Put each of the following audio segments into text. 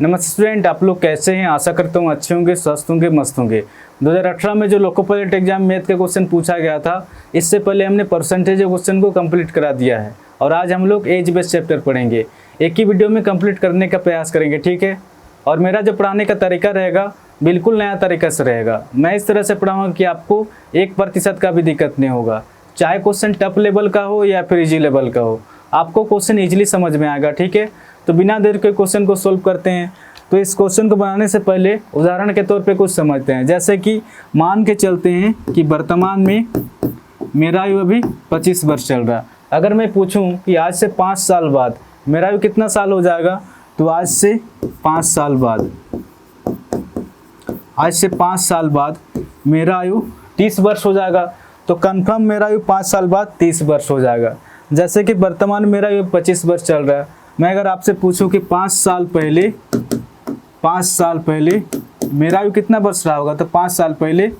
नमस्ते स्टूडेंट, आप लोग कैसे हैं। आशा करता हूँ अच्छे होंगे, स्वस्थ होंगे, मस्त होंगे। 2018 में जो लोको पायलट एग्जाम मैथ का क्वेश्चन पूछा गया था, इससे पहले हमने परसेंटेज क्वेश्चन को कंप्लीट करा दिया है और आज हम लोग एज बेस्ड चैप्टर पढ़ेंगे। एक ही वीडियो में कंप्लीट करने का प्रयास करेंगे, ठीक है। और मेरा जो पढ़ाने का तरीका रहेगा बिल्कुल नया तरीका से रहेगा। मैं इस तरह से पढ़ाऊँगा कि आपको 1% का भी दिक्कत नहीं होगा, चाहे क्वेश्चन टफ लेवल का हो या फिर ईजी लेवल का हो, आपको क्वेश्चन ईजिली समझ में आएगा, ठीक है। तो बिना देर के क्वेश्चन को सोल्व करते हैं। तो इस क्वेश्चन को बनाने से पहले उदाहरण के तौर पे कुछ समझते हैं। जैसे कि मान के चलते हैं कि वर्तमान में मेरा आयु अभी 25 वर्ष चल रहा है। अगर मैं पूछूं कि आज से 5 साल बाद मेरा आयु कितना साल हो जाएगा, तो आज से 5 साल बाद मेरा आयु 30 वर्ष हो जाएगा। तो कंफर्म मेरा आयु 5 साल बाद 30 वर्ष हो जाएगा। जैसे कि वर्तमान मेरा आयु 25 वर्ष चल रहा है, मैं अगर आपसे पूछूं कि 5 साल पहले मेरा आयु कितना वर्ष रहा होगा, तो 5 साल पहले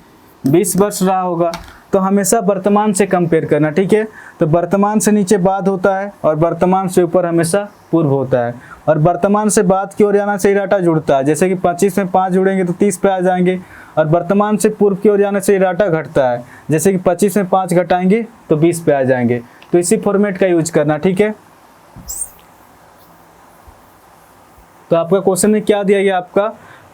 20 वर्ष रहा होगा। तो हमेशा वर्तमान से कंपेयर करना, ठीक है। तो वर्तमान से नीचे बाद होता है और वर्तमान से ऊपर हमेशा पूर्व होता है। और वर्तमान से बाद की ओर जाने से ये डाटा जुड़ता है। जैसे कि 25 में 5 जुड़ेंगे तो 30 पे आ जाएंगे। और वर्तमान से पूर्व की ओर जाने से ये डाटा घटता है। जैसे कि 25 में 5 घटाएंगे तो 20 पे आ जाएंगे। तो इसी फॉर्मेट का यूज करना, ठीक है। तो आपका क्वेश्चन में क्या दिया गया, आपका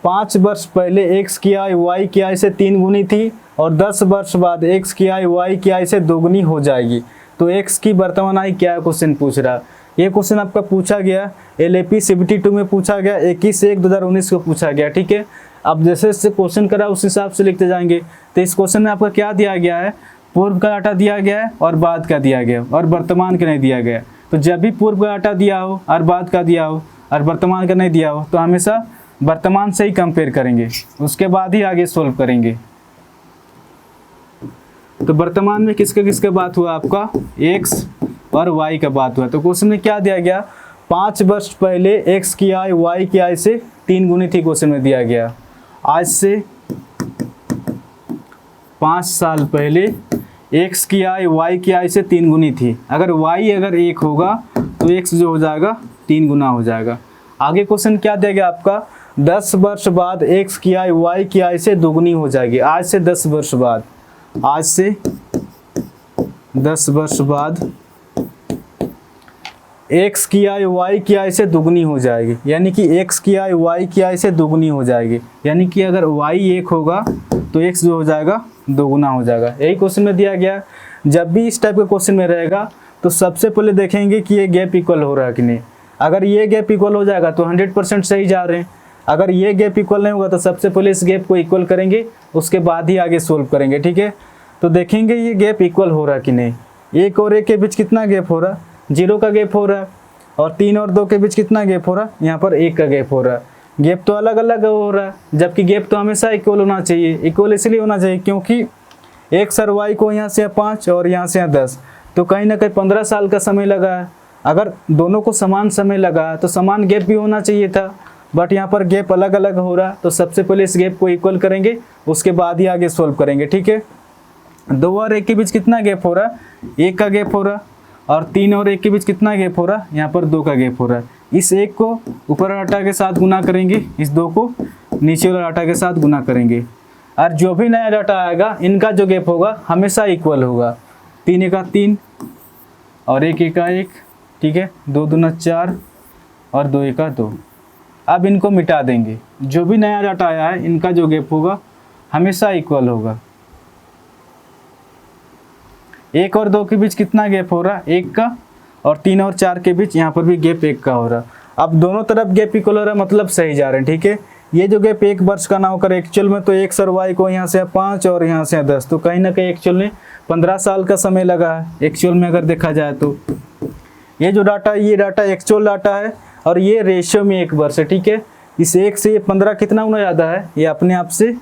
5 वर्ष पहले x की आयु y की आयु से 3 गुनी थी और 10 वर्ष बाद x की आयु y की आयु से 2 गुनी हो जाएगी। तो x की वर्तमान आयु क्या है, क्वेश्चन पूछ रहा। ये क्वेश्चन आपका पूछा गया LAP CBT 2 में पूछा गया, 21/1/2019 को पूछा गया, ठीक है। अब जैसे जैसे क्वेश्चन करा उस हिसाब से लिखते जाएंगे। तो इस क्वेश्चन में आपका क्या दिया गया है, पूर्व का डाटा दिया गया है और बाद का दिया गया और वर्तमान का नहीं दिया गया। तो जब भी पूर्व का डाटा दिया हो और बाद का दिया हो और वर्तमान का नहीं दिया हो, तो हमेशा वर्तमान से ही कंपेयर करेंगे, उसके बाद ही आगे सोल्व करेंगे। तो वर्तमान में किसका किसका बात हुआ, आपका x और y का बात हुआ। तो क्वेश्चन में क्या दिया गया, 5 वर्ष पहले x की आयु y की आयु से 3 गुनी थी। क्वेश्चन में दिया गया आज से 5 साल पहले x की आयु y की आयु से 3 गुनी थी। अगर y अगर 1 होगा तो x जो हो जाएगा 3 गुना हो जाएगा। आगे क्वेश्चन क्या दिया गया आपका, 10 वर्ष बाद x की आयु y की आयु से 2 गुनी हो जाएगी। आज से 10 वर्ष बाद x की आयु y की आयु से दुगनी हो जाएगी, यानी कि x की आयु y की आयु से दुगनी हो जाएगी। यानी कि अगर y 1 होगा तो x जो हो जाएगा 2 गुना हो जाएगा। यही क्वेश्चन में दिया गया। जब भी इस टाइप के क्वेश्चन में रहेगा तो सबसे पहले देखेंगे कि ये गैप इक्वल हो रहा है कि नहीं। अगर ये गैप इक्वल हो जाएगा तो 100% सही जा रहे हैं। अगर ये गैप इक्वल नहीं होगा तो सबसे पहले इस गैप को इक्वल करेंगे, उसके बाद ही आगे सोल्व करेंगे, ठीक है। तो देखेंगे ये गैप इक्वल हो रहा कि नहीं। 1 और 1 के बीच कितना गैप हो रहा, 0 का गैप हो रहा है। और 3 और 2 के बीच कितना गैप हो रहा, यहाँ पर 1 का गैप हो रहा है। गैप तो अलग अलग हो रहा है, जबकि गैप तो हमेशा इक्वल होना चाहिए। इक्वल इसलिए होना चाहिए क्योंकि x और y को यहाँ से 5 और यहाँ से 10, तो कहीं ना कहीं 15 साल का समय लगा है। अगर दोनों को समान समय लगा तो समान गैप भी होना चाहिए था, बट यहाँ पर गैप अलग अलग हो रहा। तो सबसे पहले इस गैप को इक्वल करेंगे, उसके बाद ही आगे सोल्व करेंगे, ठीक है। 2 और 1 के बीच कितना गैप हो रहा, 1 का गैप हो रहा। और 3 और 1 के बीच कितना गैप हो रहा, यहाँ पर 2 का गैप हो रहा है। इस 1 को ऊपर डाटा के साथ गुना करेंगे, इस 2 को नीचे वाला डाटा के साथ गुना करेंगे। और जो भी नया डाटा आएगा इनका जो गैप होगा हमेशा इक्वल होगा। 3 1 3 और 1 1 1, ठीक है। 2 2 4 और 2 1 2। अब इनको मिटा देंगे। जो भी नया डाटा आया है इनका जो गैप होगा हमेशा इक्वल होगा। 1 और 2 के बीच कितना गैप हो रहा, 1 का। और 3 और 4 के बीच यहाँ पर भी गैप 1 का हो रहा। अब दोनों तरफ गैप इक्वल हो रहा है, मतलब सही जा रहे हैं, ठीक है। ये जो गैप 1 वर्ष का ना होकर एक्चुअल में तो x और y को यहाँ से 5 और यहाँ से 10, तो कहीं ना कहीं एक्चुअल में 15 साल का समय लगा है। एक्चुअल में अगर देखा जाए तो ये जो डाटा है, ये डाटा एक्चुअल डाटा है और ये रेशियो में 1 वर्ष है, ठीक है। इस 1 से ये 15 कितना गुना ज़्यादा है, ये अपने आप से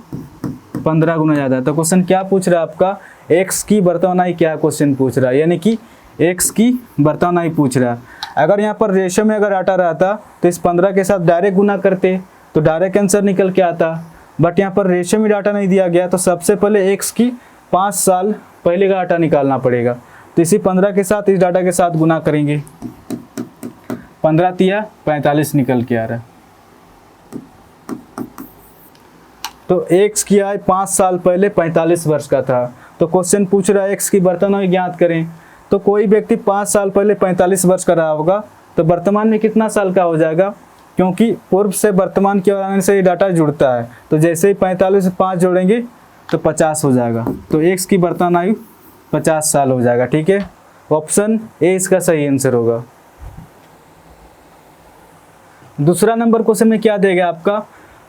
15 गुना ज़्यादा है। तो क्वेश्चन क्या पूछ रहा है आपका, x की वर्तमान आयु क्या क्वेश्चन पूछ रहा है, यानी कि x की वर्तमान आयु पूछ रहा है। अगर यहाँ पर रेशियो में अगर डाटा रहता तो इस 15 के साथ डायरेक्ट गुना करते तो डायरेक्ट आंसर निकल के आता। बट यहाँ पर रेशियो में डाटा नहीं दिया गया, तो सबसे पहले x की 5 साल पहले का डाटा निकालना पड़ेगा। तो इसी 15 के साथ इस डाटा के साथ गुना करेंगे, 15 तिया 45 निकल के आ रहा है। तो एक्स की आयु 5 साल पहले 45 वर्ष का था। तो क्वेश्चन पूछ रहा है एक्स की वर्तमान आयु ज्ञात करें। तो कोई व्यक्ति 5 साल पहले 45 वर्ष का रहा होगा तो वर्तमान में कितना साल का हो जाएगा, क्योंकि पूर्व से वर्तमान की ओर आने से ये डाटा जुड़ता है। तो जैसे ही 45 से 5 जोड़ेंगे तो 50 हो जाएगा। तो एक्स की वर्तमान आयु 50 साल हो जाएगा। ठीक है, ऑप्शन ए इसका सही आंसर होगा। दूसरा नंबर क्वेश्चन में क्या देगा आपका,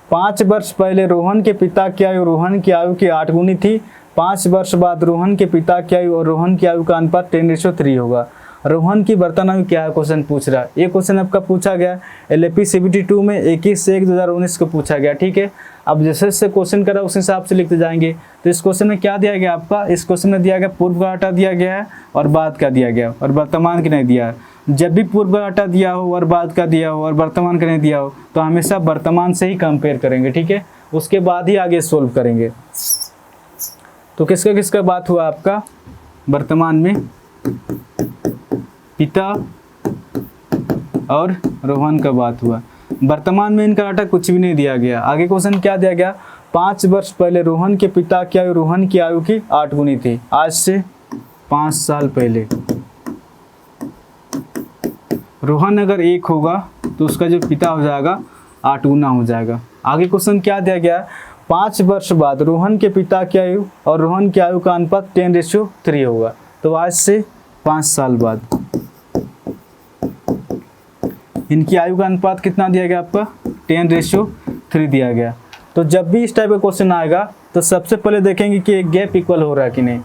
5 वर्ष पहले रोहन के पिता की आयु रोहन की आयु की 8 गुनी थी। 5 वर्ष बाद रोहन के पिता की आयु और रोहन की आयु का अनुपात 10:3 होगा। रोहन की वर्तमान आयु क्या है, क्वेश्चन पूछ रहा है। ये क्वेश्चन आपका पूछा गया LAP CBT 2 में 21/1/2019 को पूछा गया। ठीक है, अब जैसे जैसे क्वेश्चन करा उस हिसाब से लिखते जाएंगे। तो इस क्वेश्चन में क्या दिया गया आपका, इस क्वेश्चन में दिया गया पूर्व का डाटा दिया गया है और बाद का दिया गया और वर्तमान की नहीं दिया है। जब भी पूर्व का डाटा दिया हो और बाद का दिया हो और वर्तमान का नहीं दिया हो तो हमेशा वर्तमान से ही कंपेयर करेंगे। ठीक है, उसके बाद ही आगे सोल्व करेंगे। तो किसका किसका बात हुआ आपका, वर्तमान में पिता और रोहन का बात हुआ। वर्तमान में इनका डाटा कुछ भी नहीं दिया गया। आगे क्वेश्चन क्या दिया गया, 5 वर्ष पहले रोहन के पिता की आयु रोहन की आयु की 8 गुनी थी। आज से 5 साल पहले रोहन अगर 1 होगा तो उसका जो पिता हो जाएगा 8 गुना हो जाएगा। आगे क्वेश्चन क्या दिया गया, 5 वर्ष बाद रोहन के पिता की आयु और रोहन की आयु का अनुपात 10:3 होगा। तो आज से 5 साल बाद इनकी आयु का अनुपात कितना दिया गया आपका, 10:3 दिया गया। तो जब भी इस टाइप का क्वेश्चन आएगा तो सबसे पहले देखेंगे कि एक गैप इक्वल हो रहा है कि नहीं।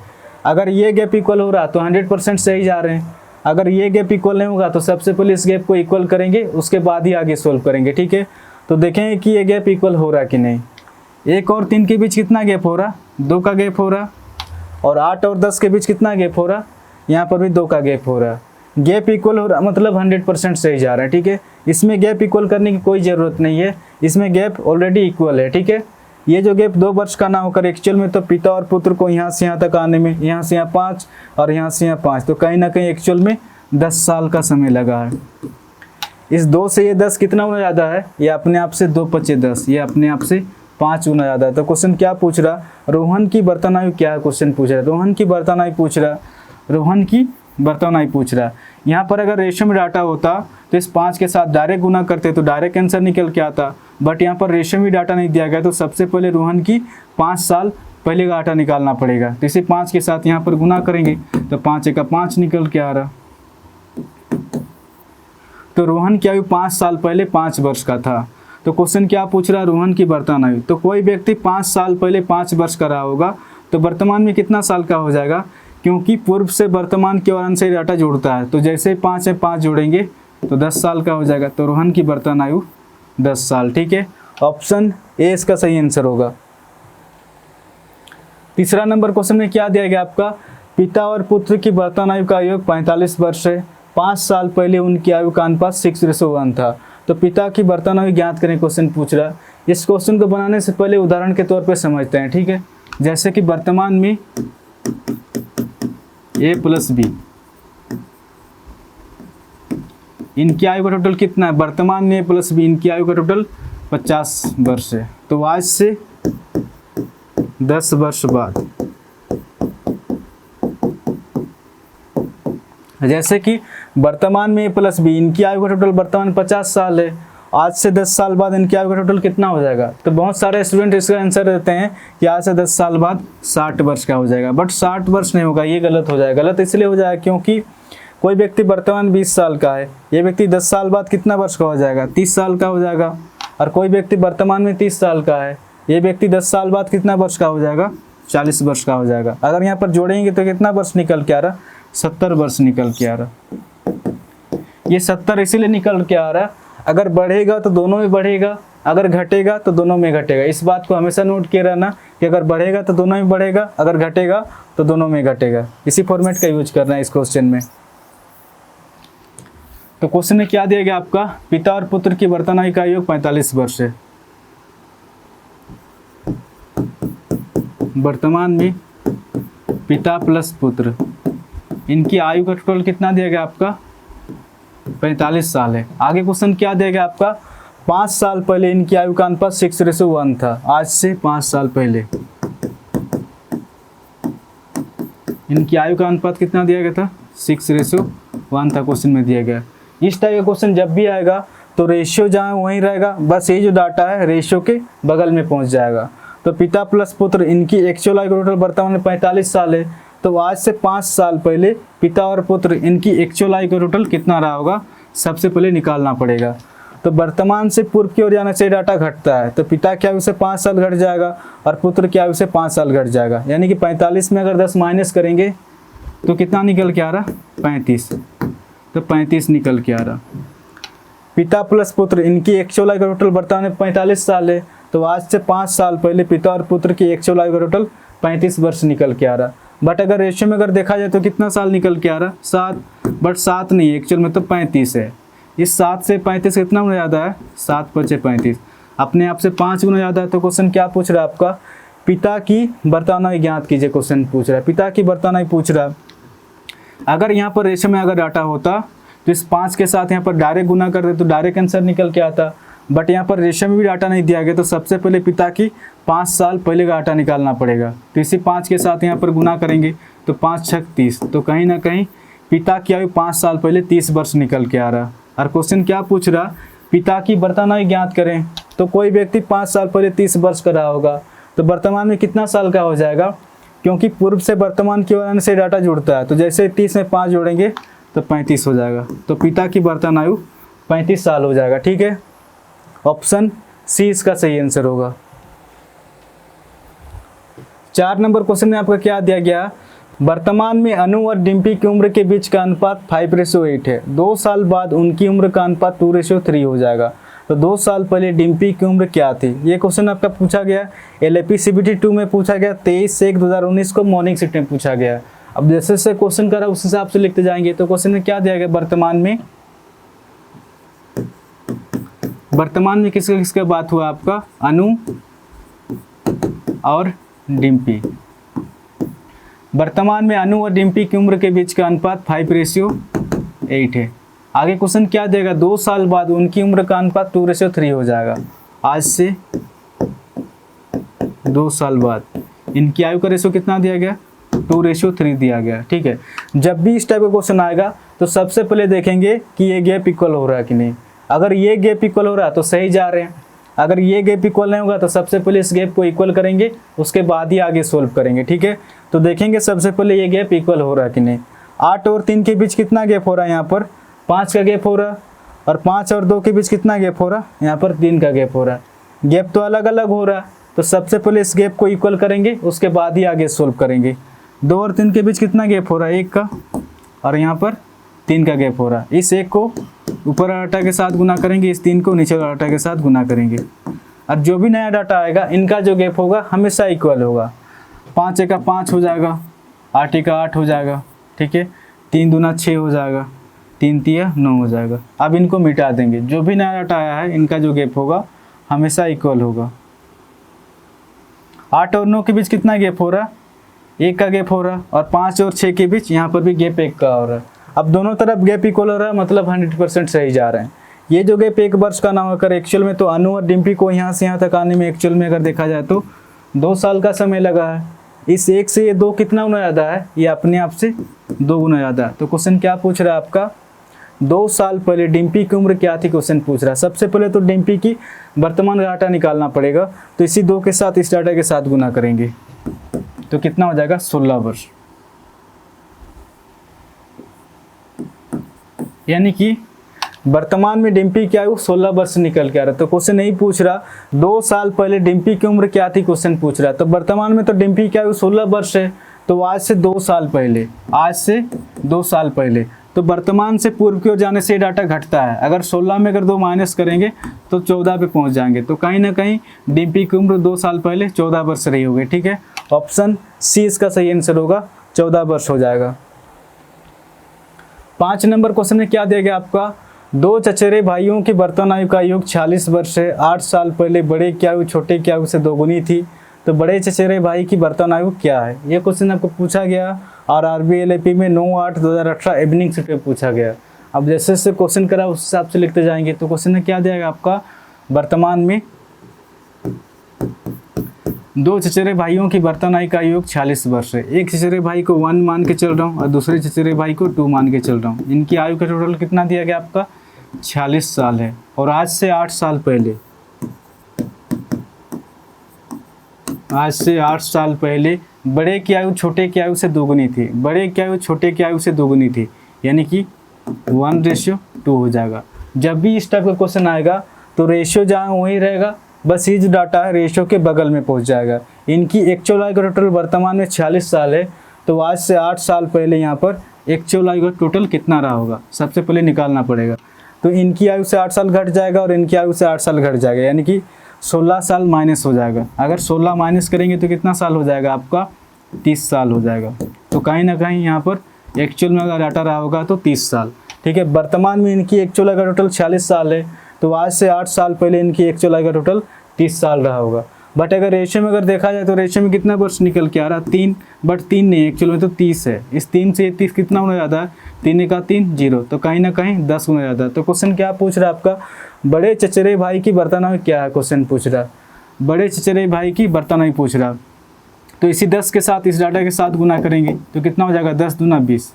अगर ये गैप इक्वल हो रहा है तो 100% सही जा रहे हैं। अगर ये गैप इक्वल नहीं होगा तो सबसे पहले इस गैप को इक्वल करेंगे, उसके बाद ही आगे सोल्व करेंगे। ठीक है, तो देखेंगे कि ये गैप इक्वल हो रहा है कि नहीं। 1 और 3 के बीच कितना गैप हो रहा, 2 का गैप हो रहा। और 8 और 10 के बीच कितना गैप हो रहा, यहाँ पर भी 2 का गैप हो रहा। गैप इक्वल हो रहा मतलब 100% सही जा रहा है। ठीक है, इसमें गैप इक्वल करने की कोई ज़रूरत नहीं है, इसमें गैप ऑलरेडी इक्वल है। ठीक है, ये जो गैप 2 वर्ष का ना होकर एक्चुअल में तो पिता और पुत्र को यहाँ से यहाँ तक आने में, यहाँ से यहाँ 5 और यहाँ से यहाँ 5, तो कहीं ना कहीं एक्चुअल में 10 साल का समय लगा है। इस 2 से ये 10 कितना गुना ज़्यादा है, ये अपने आप से 2 × 10, ये अपने आप से 5 गुना ज़्यादा है। तो क्वेश्चन क्या पूछ रहा, रोहन की वर्तमान आयु क्या है, क्वेश्चन पूछ रहा है रोहन की वर्तमान आयु पूछ रहा, रोहन की वर्तमान आयु पूछ रहा। यहाँ पर अगर रेशियो में डाटा होता तो इस 5 के साथ डायरेक्ट गुना करते तो डायरेक्ट आंसर निकल के आता, बट यहाँ पर रेशियो में डाटा नहीं दिया गया तो सबसे पहले रोहन की 5 साल पहले का डाटा निकालना पड़ेगा। तो इसे 5 के साथ यहाँ पर गुना करेंगे तो 5 × 5 निकल के आ रहा। तो रोहन की आयु 5 साल पहले 5 वर्ष का था। तो क्वेश्चन क्या पूछ रहा है, रोहन की वर्तमान आयु। तो कोई व्यक्ति 5 साल पहले 5 वर्ष का रहा होगा तो वर्तमान में कितना साल का हो जाएगा, क्योंकि पूर्व से वर्तमान की ओर से डाटा जुड़ता है। तो जैसे ही 5 से 5 जोड़ेंगे तो 10 साल का हो जाएगा। तो रोहन की वर्तमान आयु 10 साल। ठीक है, ऑप्शन ए इसका सही आंसर होगा। तीसरा नंबर क्वेश्चन में क्या दिया गया आपका, पिता और पुत्र की वर्तमान आयु का योग 45 वर्ष है। 5 साल पहले उनकी आयु का अनुपात 6:1 था। तो पिता की वर्तमान आयु ज्ञात करें, क्वेश्चन पूछ रहा है। इस क्वेश्चन को बनाने से पहले उदाहरण के तौर पर समझते हैं। ठीक है, जैसे कि वर्तमान में A + B, इनकी आयु का टोटल कितना है, वर्तमान में A + B इनकी आयु का टोटल 50 वर्ष है। तो आज से 10 वर्ष बाद, जैसे कि वर्तमान में A + B इनकी आयु का टोटल वर्तमान 50 साल है, आज से 10 साल बाद इनकी आयु का टोटल कितना हो जाएगा। तो बहुत सारे स्टूडेंट इसका आंसर देते हैं कि आज से 10 साल बाद 60 वर्ष का हो जाएगा, बट 60 वर्ष नहीं होगा, ये गलत हो जाएगा। गलत इसलिए हो जाएगा क्योंकि कोई व्यक्ति वर्तमान 20 साल का है, ये व्यक्ति 10 साल बाद कितना वर्ष का हो जाएगा, 30 साल का हो जाएगा। और कोई व्यक्ति वर्तमान में 30 साल का है, ये व्यक्ति 10 साल बाद कितना वर्ष का हो जाएगा, 40 वर्ष का हो जाएगा। अगर यहाँ पर जोड़ेंगे तो कितना वर्ष निकल के आ रहा, 70 वर्ष निकल के आ रहा। ये 70 इसीलिए निकल के आ रहा, अगर बढ़ेगा तो दोनों में बढ़ेगा, अगर घटेगा तो दोनों में घटेगा। इस बात को हमेशा नोट किए रहना कि अगर बढ़ेगा तो दोनों में बढ़ेगा, अगर घटेगा तो दोनों में घटेगा। इसी फॉर्मेट का यूज करना है इस क्वेश्चन में। तो क्वेश्चन में क्या दिया गया आपका, पिता और पुत्र की वर्तमान आयु का योग 45 वर्ष है। वर्तमान में पिता प्लस पुत्र, इनकी आयु का टोटल कितना दिया गया आपका, 45 साल है। आगे क्वेश्चन क्या दिया गया आपका, 5 साल पहले इनकी आयु का अनुपात 6:1 था। आज से 5 साल पहले इनकी आयु का अनुपात कितना दिया गया था? 6:1 था, क्वेश्चन में दिया गया। इस टाइप का क्वेश्चन जब भी आएगा तो रेशियो जहाँ वहीं रहेगा, बस ये जो डाटा है रेशियो के बगल में पहुंच जाएगा। तो पिता प्लस पुत्र, इनकी एक्चुअल आयु टोटल वर्तमान में 45 साल है, तो आज से 5 साल पहले पिता और पुत्र इनकी एक्चुअल आयु का टोटल कितना रहा होगा, सबसे पहले निकालना पड़ेगा। तो वर्तमान से पूर्व की ओर जाने से डाटा घटता है, तो पिता की आयु से 5 साल घट जाएगा और पुत्र की आयु से 5 साल घट जाएगा। यानी कि 45 में अगर 10 माइनस करेंगे तो कितना निकल के आ रहा? 35। तो 35 निकल के आ रहा। पिता प्लस पुत्र, इनकी एक्चुअल आयु का टोटल वर्तमान में 45 साल है, तो आज से 5 साल पहले पिता और पुत्र की एक्चुअल आयु का टोटल 35 वर्ष निकल के आ रहा। बट अगर रेशियो में अगर देखा जाए तो कितना साल निकल के आ रहा? 7। बट 7 नहीं है, एक्चुअल में तो 35 है। इस 7 से 35 कितना गुना ज़्यादा है? 7 × 5 = 35। अपने आप से 5 गुना ज़्यादा है। तो क्वेश्चन क्या पूछ रहा है आपका? पिता की वर्तमान आयु ज्ञात कीजिए। क्वेश्चन पूछ रहा है, पिता की वर्तमान आयु पूछ रहा है। अगर यहाँ पर रेशियो में अगर डाटा होता तो इस 5 के साथ यहाँ पर डायरेक्ट गुना कर दे तो डायरेक्ट आंसर निकल के आता। बट यहाँ पर रेशियो में भी डाटा नहीं दिया गया, तो सबसे पहले पिता की 5 साल पहले का डाटा निकालना पड़ेगा। तो इसी 5 के साथ यहाँ पर गुना करेंगे तो 5 × 6 = 30। तो कहीं ना कहीं पिता की आयु 5 साल पहले 30 वर्ष निकल के आ रहा। और क्वेश्चन क्या पूछ रहा? पिता की वर्तमान आयु ज्ञात करें। तो कोई व्यक्ति 5 साल पहले 30 वर्ष का रहा होगा, तो वर्तमान में कितना साल का हो जाएगा? क्योंकि पूर्व से वर्तमान की ओर आने से डाटा जुड़ता है, तो जैसे 30 में 5 जोड़ेंगे तो 35 हो जाएगा। तो पिता की वर्तमान आयु 35 साल हो जाएगा। ठीक है, ऑप्शन सी इसका सही आंसर होगा। 4 नंबर क्वेश्चन में आपका क्या दिया गया? वर्तमान में अनु और डिम्पी की उम्र के बीच का अनुपात 5:8 है। 2 साल बाद उनकी उम्र का अनुपात 2:3 हो जाएगा। तो 2 साल पहले डिम्पी की उम्र क्या थी? ये क्वेश्चन आपका पूछा गया LAP CBT 2 में पूछा गया, 23/1/2019 को मॉर्निंग शिफ्ट में पूछा गया। अब जैसे जैसे क्वेश्चन करा उस हिसाब से लिखते जाएंगे। तो क्वेश्चन में क्या दिया गया? वर्तमान में किसका किसका बात हुआ आपका? अनु और डिम्पी। वर्तमान में अनु और डिम्पी की उम्र के बीच का अनुपात 5:8 है। आगे क्वेश्चन क्या देगा? 2 साल बाद उनकी उम्र का अनुपात 2:3 हो जाएगा। आज से 2 साल बाद इनकी आयु का रेशियो कितना दिया गया? 2:3 दिया गया। ठीक है, जब भी इस टाइप का क्वेश्चन आएगा तो सबसे पहले देखेंगे कि ये गैप इक्वल हो रहा है कि नहीं। अगर ये गैप इक्वल हो रहा है तो सही जा रहे हैं। अगर ये गैप इक्वल नहीं होगा तो सबसे पहले इस गैप को इक्वल करेंगे, उसके बाद ही आगे सोल्व करेंगे। ठीक है, तो देखेंगे सबसे पहले ये गैप इक्वल हो रहा है कि नहीं। 8 और 3 के बीच कितना गैप हो रहा है? यहाँ पर 5 का गैप हो रहा है। और 5 और 2 के बीच कितना गैप हो रहा है? यहाँ पर 3 का गैप हो रहा है। गैप तो अलग अलग हो रहा है, तो सबसे पहले इस गैप को इक्वल करेंगे, उसके बाद ही आगे सोल्व करेंगे। 2 और 3 के बीच कितना गैप हो रहा है? 1 का, और यहाँ पर 3 का गैप हो रहा है। इस 1 को ऊपर डाटा के साथ गुना करेंगे, इस 3 को नीचे डाटा के साथ गुना करेंगे। और जो भी नया डाटा आएगा इनका जो गैप होगा हमेशा इक्वल होगा। 5 × 5 हो जाएगा, 8 × 8 हो जाएगा। ठीक है, 3 दूना 6 हो जाएगा, 3 तिया 9 हो जाएगा। अब इनको मिटा देंगे। जो भी नया डाटा आया है इनका जो गैप होगा हमेशा इक्वल होगा। 8 और 9 के बीच कितना गैप हो रहा है? 1 का गैप हो रहा है। और 5 और 6 के बीच यहाँ पर भी गैप 1 का हो रहा है। अब दोनों तरफ गैप इक्वल हो रहा है, मतलब 100% सही जा रहे हैं। ये जो गैप 1 वर्ष का ना होकर एक्चुअल में तो अनु और डिम्पी को यहाँ से यहाँ तक आने में एक्चुअल में अगर देखा जाए तो 2 साल का समय लगा है। इस 1 से ये 2 कितना गुना ज़्यादा है? ये अपने आप से 2 गुना ज़्यादा है। तो क्वेश्चन क्या पूछ रहा है आपका? 2 साल पहले डिम्पी की उम्र क्या थी? क्वेश्चन पूछ रहा है। सबसे पहले तो डिम्पी की वर्तमान डाटा निकालना पड़ेगा, तो इसी 2 के साथ इस डाटा के साथ गुना करेंगे तो कितना हो जाएगा? 16 वर्ष। यानी कि वर्तमान में डिम्पी की आयु 16 वर्ष निकल के आ रहा है। तो क्वेश्चन नहीं पूछ रहा 2 साल पहले डिम्पी की उम्र क्या थी, क्वेश्चन पूछ रहा है। तो वर्तमान में तो डिम्पी की आयु 16 वर्ष है, तो आज से 2 साल पहले, आज से 2 साल पहले, तो वर्तमान से पूर्व की ओर जाने से डाटा घटता है। अगर 16 में अगर 2 माइनस करेंगे तो 14 पे पहुंच जाएंगे। तो कहीं ना कहीं डिम्पी की उम्र 2 साल पहले 14 वर्ष रही होगी। ठीक है, ऑप्शन सी इसका सही आंसर होगा, 14 वर्ष हो जाएगा। 5 नंबर क्वेश्चन में क्या दिया गया आपका? 2 चचेरे भाइयों की वर्तमान आयु का योग 46 वर्ष है। 8 साल पहले बड़े की आयु छोटे की आयु से 2 गुनी थी, तो बड़े चचेरे भाई की वर्तमान आयु क्या है? ये क्वेश्चन आपको पूछा गया और RBLAP में 9/8/2018 इवनिंग शिफ्ट में पूछा गया। अब जैसे जैसे क्वेश्चन करा उस हिसाब से लिखते जाएंगे। तो क्वेश्चन में क्या दिया गया आपका? वर्तमान में दो चचेरे भाइयों की वर्तमान आयु का योग 46 वर्ष है। एक चचेरे भाई को 1 मान के चल रहा हूँ और दूसरे चचेरे भाई को 2 मान के चल रहा हूँ। इनकी आयु का टोटल कितना दिया गया आपका 46 साल है। और आज से 8 साल पहले, आज से 8 साल पहले बड़े की आयु छोटे की आयु से दोगुनी थी, बड़े की आयु छोटे की आयु से दोगुनी थी, यानी कि 1:2 हो जाएगा। जब भी इस टाइप का क्वेश्चन आएगा तो रेशियो जहाँ वही रहेगा, बस ये जो डाटा है रेशियो के बगल में पहुंच जाएगा। इनकी एक्चुअल आयु का टोटल वर्तमान में 46 साल है, तो आज से 8 साल पहले यहाँ पर एक्चुअल आयु का टोटल कितना रहा होगा सबसे पहले निकालना पड़ेगा। तो इनकी आयु से 8 साल घट जाएगा और इनकी आयु से 8 साल घट जाएगा, यानी कि 16 साल माइनस हो जाएगा। अगर 16 माइनस करेंगे तो कितना साल हो जाएगा आपका 30 साल हो जाएगा। तो कहीं ना कहीं यहाँ पर एक्चुअल में अगर डाटा रहा होगा तो 30 साल, ठीक है। वर्तमान में इनकी एक्चुअल आयु का टोटल 46 साल है, तो आज से 8 साल पहले इनकी एक्चुअल आयु का टोटल 30 साल रहा होगा। बट अगर रेशियो में अगर देखा जाए तो रेशियो में कितना वर्ष निकल के आ रहा है 3, बट 3 नहीं, एक्चुअल में तो 30 है। इस 3 से 30 कितना होना ज़्यादा है, 3 का 3 0, तो कहीं ना कहीं 10 होना ज़्यादा है। तो क्वेश्चन क्या पूछ रहा है आपका, बड़े चचेरे भाई की वर्तमान आयु क्या है, क्वेश्चन पूछ रहा है बड़े चचेरे भाई की वर्तमान आयु पूछ रहा। तो इसी 10 के साथ इस डाटा के साथ गुना करेंगे तो कितना हो जाएगा 10 दूना 20।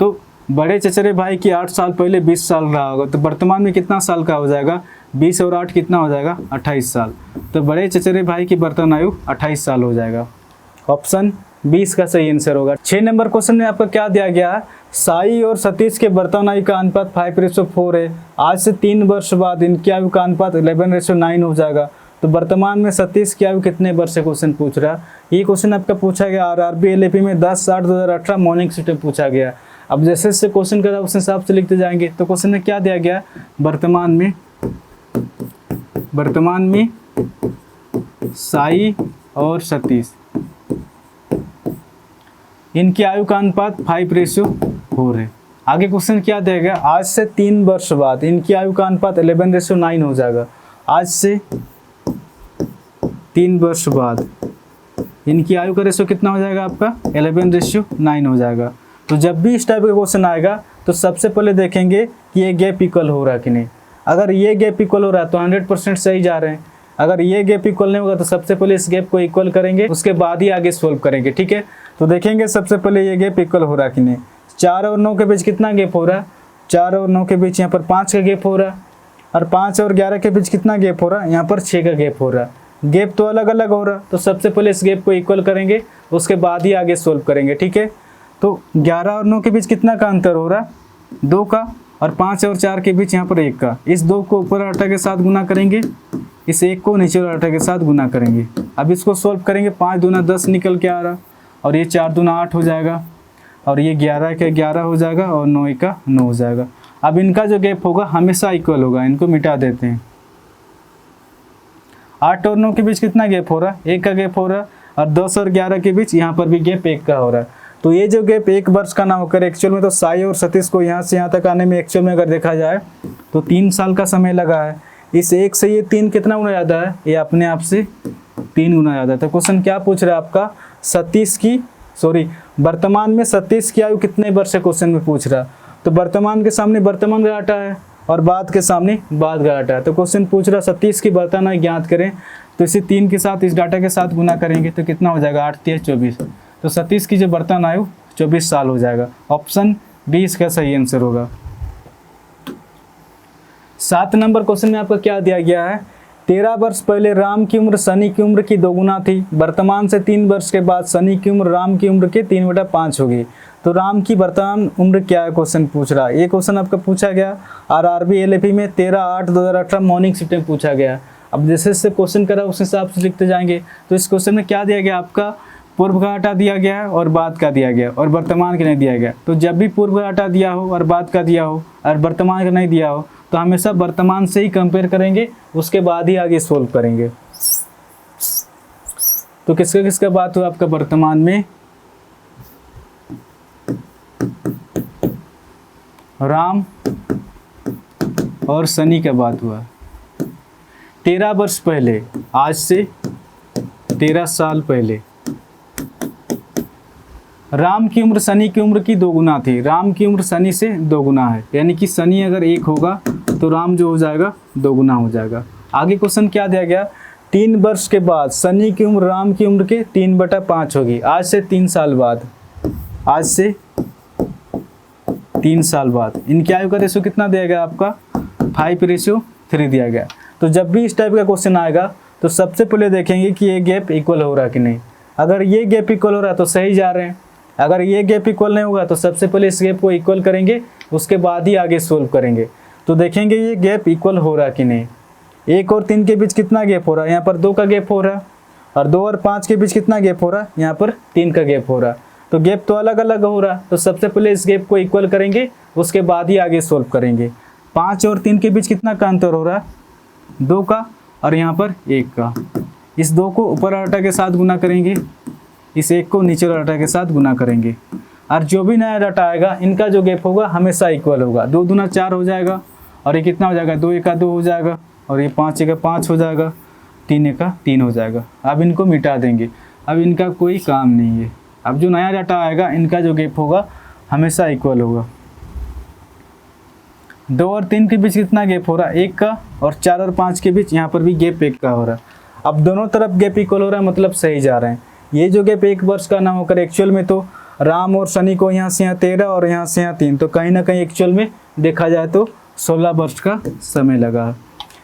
तो बड़े चचेरे भाई की 8 साल पहले 20 साल रहा होगा, तो वर्तमान में कितना साल का हो जाएगा 20 और 8 कितना हो जाएगा 28 साल। तो बड़े चचेरे भाई की वर्तमान आयु 28 साल हो जाएगा। ऑप्शन 20 का सही आंसर होगा। 6 नंबर क्वेश्चन में आपका क्या दिया गया है, साई और सतीश के वर्तमान आयु का अनुपात 5:4 है। आज से 3 वर्ष बाद इनकी आयु का अनुपात 11:9 हो जाएगा। तो वर्तमान में सतीश की आयु कितने वर्ष से क्वेश्चन पूछ रहा है। ये क्वेश्चन आपका पूछा गया RRB LAP में 10/8/2018 मॉर्निंग शिफ्ट में पूछा गया। अब जैसे जैसे क्वेश्चन कर रहा है उस हिसाब से लिखते जाएंगे। तो क्वेश्चन में क्या दिया गया, वर्तमान में साई और सतीश इनकी आयु का अनुपात 5:4 है। आगे क्वेश्चन क्या दिया गया, आज से 3 वर्ष बाद इनकी आयु का अनुपात 11:9 हो जाएगा। आज से 3 वर्ष बाद इनकी आयु का रेशो कितना हो जाएगा आपका 11:9 हो जाएगा। तो जब भी इस टाइप का क्वेश्चन आएगा तो सबसे पहले देखेंगे कि ये गैप इक्वल हो रहा है कि नहीं। अगर ये गैप इक्वल हो रहा है तो 100% सही जा रहे हैं। अगर ये गैप इक्वल नहीं होगा तो सबसे पहले इस गैप को इक्वल करेंगे, उसके बाद ही आगे सोल्व करेंगे, ठीक है। तो देखेंगे सबसे पहले ये गैप इक्वल हो रहा है कि नहीं। 4 और 9 के बीच कितना गैप हो रहा है, 4 और 9 के बीच यहाँ पर 5 का गैप हो रहा है। और 5 और 11 के बीच कितना गैप हो रहा है, यहाँ पर 6 का गैप हो रहा है। गैप तो अलग अलग हो रहा है, तो सबसे पहले इस गैप को इक्वल करेंगे, उसके बाद ही आगे सोल्व करेंगे, ठीक है। तो 11 और 9 के बीच कितना का अंतर हो रहा है 2 का, और 5 और 4 के बीच यहाँ पर 1 का। इस 2 को ऊपर आटा के साथ गुना करेंगे, इस 1 को नीचे वाले आटा के साथ गुना करेंगे। अब इसको सोल्व करेंगे, 5 दूना 10 निकल के आ रहा, और ये 4 दूना 8 हो जाएगा, और ये 11 का 11 हो जाएगा, और 9 का 9 हो जाएगा। अब इनका जो गैप होगा हमेशा इक्वल होगा, इनको मिटा देते हैं। 8 और 9 के बीच कितना गैप हो रहा है, 1 का गैप हो रहा है, और 10 और 11 के बीच यहाँ पर भी गैप 1 का हो रहा है। तो ये जो गैप 1 वर्ष का ना होकर एक्चुअल में तो साई और सतीश को यहाँ से यहाँ तक आने में एक्चुअल में अगर देखा जाए तो 3 साल का समय लगा है। इस 1 से ये 3 कितना गुना ज़्यादा है, ये अपने आप से 3 गुना ज़्यादा है। तो क्वेश्चन क्या पूछ रहा है आपका, वर्तमान में सतीश की आयु कितने वर्ष से क्वेश्चन में पूछ रहा है। तो वर्तमान के सामने वर्तमान का डाटा है और बाद के सामने बाद का डाटा है। तो क्वेश्चन पूछ रहा सतीश की वर्तमान आयु ज्ञात करें, तो इसी 3 के साथ इस डाटा के साथ गुना करेंगे तो कितना हो जाएगा 8 3 24। तो सतीश की जो वर्तमान आयु 24 साल हो जाएगा। ऑप्शन 20 का सही आंसर होगा। 7 नंबर क्वेश्चन में आपका क्या दिया गया है, 13 वर्ष पहले राम की उम्र शनि की उम्र की 2 गुना थी। वर्तमान से 3 वर्ष के बाद शनि की उम्र राम की उम्र के 3/5 होगी। तो राम की वर्तमान उम्र क्या है, क्वेश्चन पूछ रहा है। ये क्वेश्चन आपका पूछा गया RRB LAP में 13/8/2018 मॉर्निंग शिफ्ट में पूछा गया। अब जैसे जैसे क्वेश्चन करा उस हिसाब से लिखते जाएंगे। तो इस क्वेश्चन में क्या दिया गया, आपका पूर्व का डाटा दिया गया है और बाद का दिया गया और वर्तमान का नहीं दिया गया। तो जब भी पूर्व का डाटा दिया हो और बाद का दिया हो और वर्तमान का नहीं दिया हो तो हमेशा वर्तमान से ही कंपेयर करेंगे, उसके बाद ही आगे सोल्व करेंगे। तो किसका किसका बात हुआ आपका वर्तमान में, राम और शनि का बात हुआ। 13 वर्ष पहले, आज से 13 साल पहले राम की उम्र शनि की उम्र की 2 गुना थी, राम की उम्र शनि से 2 गुना है, यानी कि शनि अगर 1 होगा तो राम जो हो जाएगा 2 गुना हो जाएगा। आगे क्वेश्चन क्या दिया गया, 3 वर्ष के बाद शनि की उम्र राम की उम्र के 3/5 होगी। आज से 3 साल बाद, आज से 3 साल बाद इनकी आयु का रेशियो कितना दिया गया आपका 5:3 दिया गया। तो जब भी इस टाइप का क्वेश्चन आएगा तो सबसे पहले देखेंगे कि ये गैप इक्वल हो रहा है कि नहीं। अगर ये गैप इक्वल हो रहा है तो सही जा रहे हैं, अगर ये गैप इक्वल नहीं होगा तो सबसे पहले इस गैप को इक्वल करेंगे, उसके बाद ही आगे सोल्व करेंगे। तो देखेंगे ये गैप इक्वल हो रहा है कि नहीं। 1 और 3 के बीच कितना गैप हो रहा है, यहाँ पर 2 का गैप हो रहा है, और 2 और 5 के बीच कितना गैप हो रहा है, यहाँ पर 3 का गैप हो रहा है। तो गैप तो अलग अलग हो रहा है, तो सबसे पहले इस गैप को इक्वल करेंगे, उसके बाद ही आगे सोल्व करेंगे। 5 और 3 के बीच कितना का अंतर हो रहा है, 2 का, और यहाँ पर 1 का। इस 2 को ऊपर वाला डाटा के साथ गुना करेंगे, इस 1 को नीचे वाला डाटा के साथ गुना करेंगे, और जो भी नया डाटा आएगा इनका जो गैप होगा हमेशा इक्वल होगा। 2 दूना 4 हो जाएगा, और ये कितना हो जाएगा, 2 एका 2 हो जाएगा, और ये 5 एका 5 हो जाएगा, 3 एका 3 हो जाएगा। अब इनको मिटा देंगे, अब इनका कोई काम नहीं है। अब जो नया डाटा आएगा इनका जो गैप होगा हमेशा इक्वल होगा। 2 और 3 के बीच कितना गैप हो रहा है, 1 का, और 4 और 5 के बीच यहाँ पर भी गैप 1 का हो रहा है। अब दोनों तरफ गैप इक्वल हो रहा है, मतलब सही जा रहे हैं। ये जो गैप 1 वर्ष का ना होकर एक्चुअल में तो राम और शनि को यहाँ से यहाँ 13 और यहाँ से यहाँ 3, तो कहीं ना कहीं एक्चुअल में देखा जाए तो 16 वर्ष का समय लगा है।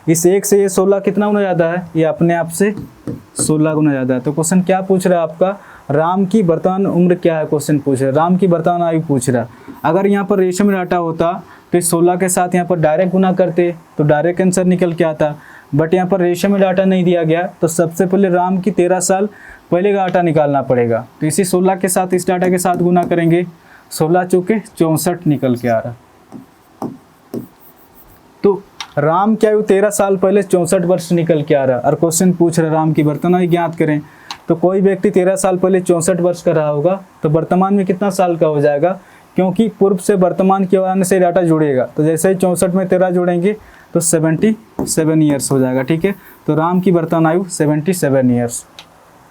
इस 1 से ये 16 कितना गुना ज़्यादा है, ये अपने आप से 16 गुना ज़्यादा है। तो क्वेश्चन क्या पूछ रहा है आपका, राम की वर्तमान उम्र क्या है, क्वेश्चन पूछ रहा है, राम की वर्तमान आयु पूछ रहा है। अगर यहाँ पर रेशियो में डाटा होता तो इस 16 के साथ यहाँ पर डायरेक्ट गुना करते तो डायरेक्ट आंसर निकल के आता, बट यहाँ पर रेशियो में डाटा नहीं दिया गया, तो सबसे पहले राम की 13 साल पहले का डाटा निकालना पड़ेगा। तो इसी 16 के साथ इस डाटा के साथ गुना करेंगे, 16 चौके 64 निकल के आ रहा। तो राम की आयु 13 साल पहले 64 वर्ष निकल के आ रहा, और क्वेश्चन पूछ रहा राम की वर्तमान आयु ज्ञात करें। तो कोई व्यक्ति 13 साल पहले 64 वर्ष का रहा होगा तो वर्तमान में कितना साल का हो जाएगा, क्योंकि पूर्व से वर्तमान के आने से डाटा जुड़ेगा। तो जैसे ही 64 में 13 जोड़ेंगे तो 77 ईयर्स हो जाएगा। ठीक है, तो राम की वर्तमान आयु 77 ईयर्स।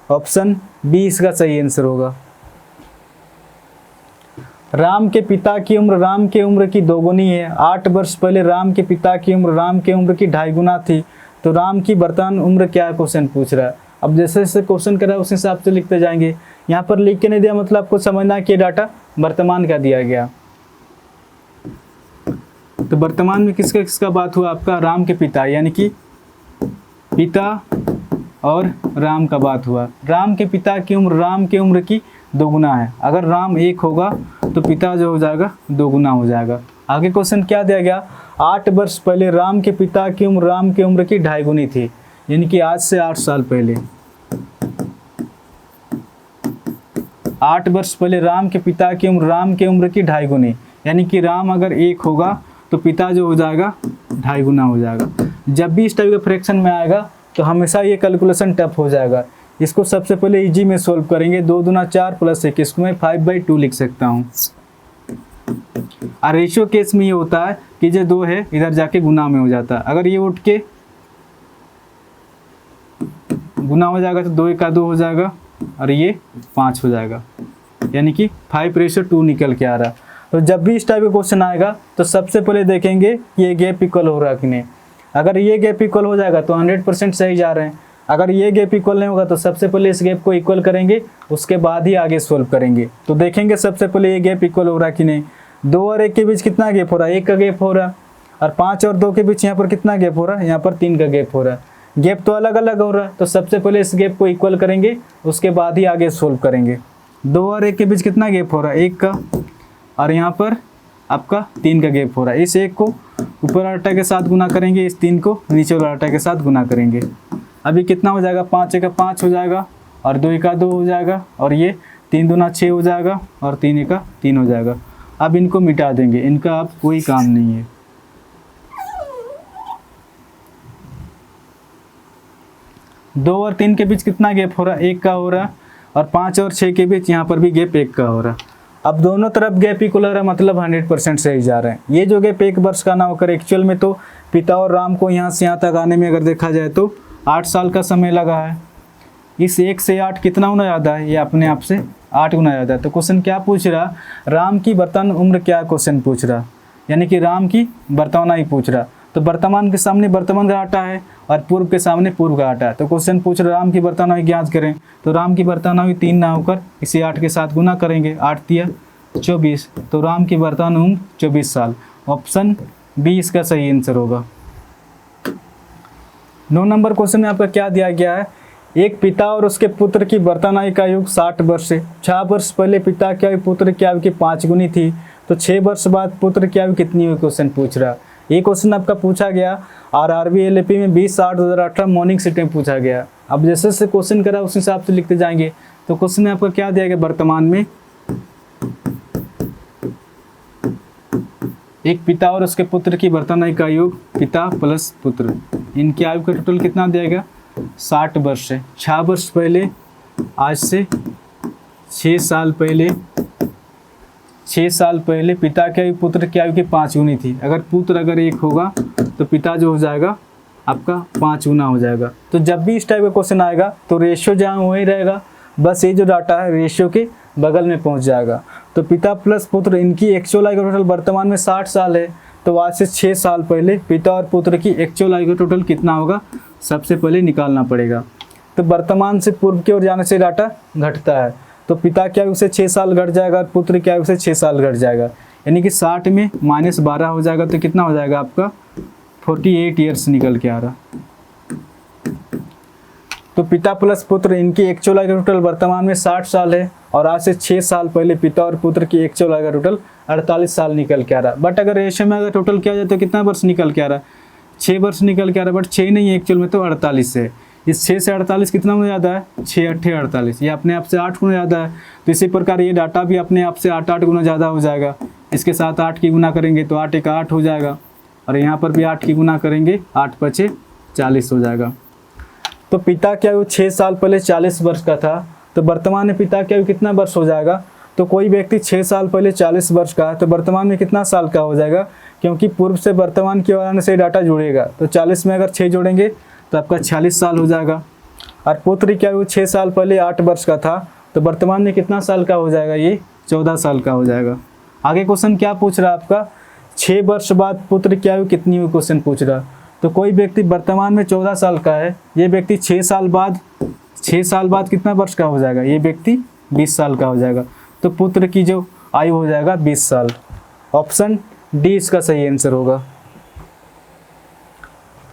ऑप्शन बी इसका सही आंसर होगा। राम के पिता की उम्र राम के उम्र की 2 गुनी है। 8 वर्ष पहले राम के पिता की उम्र राम के उम्र की 2.5 गुना थी। तो राम की वर्तमान उम्र क्या है, क्वेश्चन पूछ रहा है। अब जैसे जैसे क्वेश्चन कर रहा है उस हिसाब से लिखते जाएंगे। यहाँ पर लिख के नहीं दिया, मतलब आपको समझना है कि डाटा वर्तमान का दिया गया। तो वर्तमान में किसका किसका बात हुआ आपका, राम के पिता, यानी कि पिता और राम का बात हुआ। राम के पिता की उम्र राम की उम्र की 2 गुना है। अगर राम 1 होगा तो पिता जो हो जाएगा 2 गुना हो जाएगा। आगे क्वेश्चन क्या दिया गया, 8 वर्ष पहले राम के पिता की उम्र राम की उम्र की 2.5 गुनी थी, यानी कि आज से 8 साल पहले। 8 वर्ष पहले राम के पिता की उम्र राम की उम्र की 2.5 गुनी, यानी कि राम अगर 1 होगा तो पिता जो हो जाएगा 2.5 गुना हो जाएगा। जब भी इस टाइप का फ्रैक्शन में आएगा तो हमेशा ये कैलकुलेशन टफ हो जाएगा। इसको सबसे पहले इजी में सोल्व करेंगे। 2 दूना 4 प्लस 1, इसको मैं 5/2 लिख सकता हूँ। और रेशियो केस में ये होता है कि जो 2 है इधर जाके गुना में हो जाता है। अगर ये उठ के गुना हो जाएगा तो 2 एका 2 हो जाएगा, और ये 5 हो जाएगा, यानी कि 5:2 निकल के आ रहा। तो जब भी इस टाइप का क्वेश्चन आएगा तो सबसे पहले देखेंगे कि ये गैप इक्वल हो रहा है कि नहीं। अगर ये गैप इक्वल हो जाएगा तो 100% सही जा रहे हैं। अगर ये गैप इक्वल नहीं होगा तो सबसे पहले इस गैप को इक्वल करेंगे, उसके बाद ही आगे सोल्व करेंगे। तो देखेंगे सबसे पहले ये गैप इक्वल हो रहा है कि नहीं। 2 और 1 के बीच कितना गैप हो रहा है, 1 का गैप हो रहा है, और 5 और 2 के बीच यहाँ पर कितना गैप हो रहा है, यहाँ पर 3 का गैप हो रहा है। गैप तो अलग अलग हो रहा है, तो सबसे पहले इस गैप को इक्वल करेंगे, उसके बाद ही आगे सोल्व करेंगे। 2 और 1 के बीच कितना गैप हो रहा है, 1 का, और यहाँ पर आपका 3 का गैप हो रहा है। इस 1 को ऊपर आटा के साथ गुना करेंगे, इस 3 को नीचे वाला आटा के साथ गुना करेंगे। अभी कितना हो जाएगा, 5 एका 5 हो जाएगा, और 2 एका 2 हो जाएगा, और ये 3 दूना 6 हो जाएगा, और 3 एका 3 हो जाएगा। अब इनको मिटा देंगे, इनका अब कोई काम नहीं है। 2 और 3 के बीच कितना गैप हो रहा है, 1 का हो रहा है, और 5 और 6 के बीच यहाँ पर भी गैप 1 का हो रहा है। अब दोनों तरफ गैप इक्वल हो रहा है, मतलब 100% सही जा रहे हैं। ये जो गैप 1 वर्ष का ना होकर एक्चुअल में तो पिता और राम को यहाँ से यहाँ तक आने में अगर देखा जाए तो 8 साल का समय लगा है। इस 1 से 8 कितना होना ज़्यादा है, ये अपने आप से 8 गुना ज़्यादा है। तो क्वेश्चन क्या पूछ रहा, राम की वर्तमान उम्र क्या क्वेश्चन पूछ रहा, यानी कि राम की वर्तमान आयु पूछ रहा। तो वर्तमान के सामने वर्तमान घटाटा है और पूर्व के सामने पूर्व घटाटा है। तो क्वेश्चन पूछ रहा राम की वर्तमान आयु ज्ञात करें। तो राम की वर्तमान आयु 3 ना होकर इसे 8 के साथ गुना करेंगे, 8 तिया 24। तो राम की वर्तमान उम्र 24 साल। ऑप्शन बी इसका सही आंसर होगा। 9 नंबर क्वेश्चन में आपका क्या दिया गया है, एक पिता और उसके पुत्र की वर्तमान आयु का योग 60 वर्ष है। 6 वर्ष पहले पिता की आयु पुत्र की आयु की 5 गुनी थी, तो 6 वर्ष बाद पुत्र की आयु कितनी हुई क्वेश्चन पूछ रहा। ये क्वेश्चन आपका पूछा गया आरआरबी एलएपी में 20/8/2018 मॉर्निंग शिफ्ट में पूछा गया। अब जैसे जैसे क्वेश्चन करा उस हिसाब से लिखते जाएंगे। तो क्वेश्चन में आपका क्या दिया गया, वर्तमान में एक पिता और उसके पुत्र की वर्तमान आयु का योग, पिता प्लस पुत्र, इनकी आयु का टोटल कितना दिया गया, 60 वर्ष है। 6 वर्ष पहले, आज से 6 साल पहले, 6 साल पहले पिता की आयु पुत्र की आयु की 5 गुनी थी। अगर पुत्र अगर 1 होगा तो पिता जो हो जाएगा आपका 5 गुना हो जाएगा। तो जब भी इस टाइप का क्वेश्चन आएगा तो रेशियो जहाँ वही रहेगा, बस ये जो डाटा है रेशियो के बगल में पहुंच जाएगा। तो पिता प्लस पुत्र, इनकी एक्चुअल आयु का टोटल वर्तमान में 60 साल है। तो आज से 6 साल पहले पिता और पुत्र की एक्चुअल आयु का टोटल कितना होगा, सबसे पहले निकालना पड़ेगा। तो वर्तमान से पूर्व की ओर जाने से डाटा घटता है। तो पिता की आयु से 6 साल घट जाएगा और पुत्र की आयु से 6 साल घट जाएगा, यानी कि 60 में -12 हो जाएगा। तो कितना हो जाएगा आपका 48 ईयर्स निकल के आ रहा। तो पिता प्लस पुत्र, इनकी एक्चुअल आयु का टोटल वर्तमान में 60 साल है और आज से 6 साल पहले पिता और पुत्र की एक्चुअल आयु का टोटल 48 साल निकल के आ रहा। बट अगर रेशियो में अगर टोटल किया जाए तो कितना वर्ष निकल के आ रहा, 6 वर्ष निकल के आ रहा। बट 6 नहीं है एक्चुअल में, तो 48 है। इस 6 से 48 कितना गुना ज़्यादा है, 6 8 48, ये अपने आप से 8 गुना ज़्यादा है। तो इसी प्रकार ये डाटा भी अपने आप से 8 गुना ज़्यादा हो जाएगा। इसके साथ 8 की गुना करेंगे तो 8 × 8 हो जाएगा, और यहाँ पर भी 8 की गुना करेंगे, 8 × 5 = 40 हो जाएगा। तो पिता की आयु 6 साल पहले 40 वर्ष का था, तो वर्तमान में पिता की आयु कितना वर्ष हो जाएगा। तो कोई व्यक्ति 6 साल पहले 40 वर्ष का है तो वर्तमान में कितना साल का हो जाएगा, क्योंकि पूर्व से वर्तमान की ओर आने से डाटा जुड़ेगा। तो 40 में अगर 6 जोड़ेंगे तो आपका 46 साल हो जाएगा। और पुत्र की आयु 6 साल पहले 8 वर्ष का था, तो वर्तमान में कितना साल का हो जाएगा, ये 14 साल का हो जाएगा। आगे क्वेश्चन क्या पूछ रहा है आपका, 6 वर्ष बाद पुत्र की आयु कितनी हुई क्वेश्चन पूछ रहा। तो कोई व्यक्ति वर्तमान में 14 साल का है, ये व्यक्ति 6 साल बाद कितना वर्ष का हो जाएगा, ये व्यक्ति 20 साल का हो जाएगा। तो पुत्र की जो आयु हो जाएगा 20 साल। ऑप्शन डी इसका सही आंसर होगा।